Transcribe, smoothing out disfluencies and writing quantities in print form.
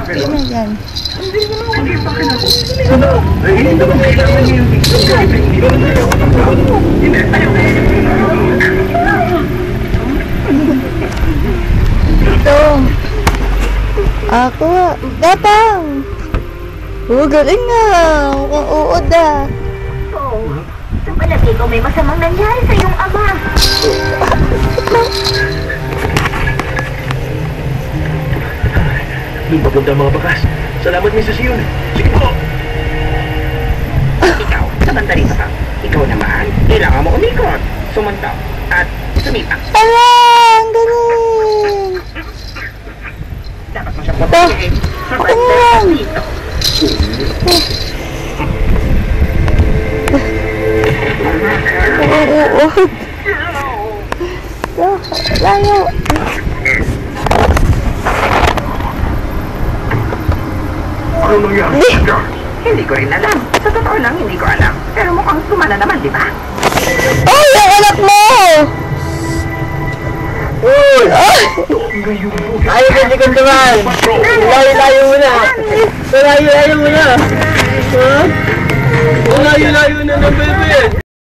Hindi na yan. Hindi pa kinakot. Hindi naman kailangan niyo yung picture kahit hindi naman kayo kapag-tao. Hindi tayo na. Ito. Ako. Gatang. Galing nga. Mukhang uod ah. Oh, sa palagay ko may masamang nangyari sa iyong ama. Doon papunta ang mga bakas. Salamat, Mrs. Yun. Sige po. Ikaw, sa banda rito ka. Ikaw naman, kailangan mo umikot, sumuntok, at sumipak. Ala! Ang galing! Dapat mo siyang papagihin sa banda dito. Uod. Layo. Ano nangyari? Hindi ko rin alam. Sa totoo lang, hindi ko alam. Pero mukhang sumala naman, di ba? Ay! Ang anak mo! Uy! Ay! Ayaw ka si Kandaman! Layo-layo mo na! Layo-layo mo na! Ha? Layo-layo na ng bebe!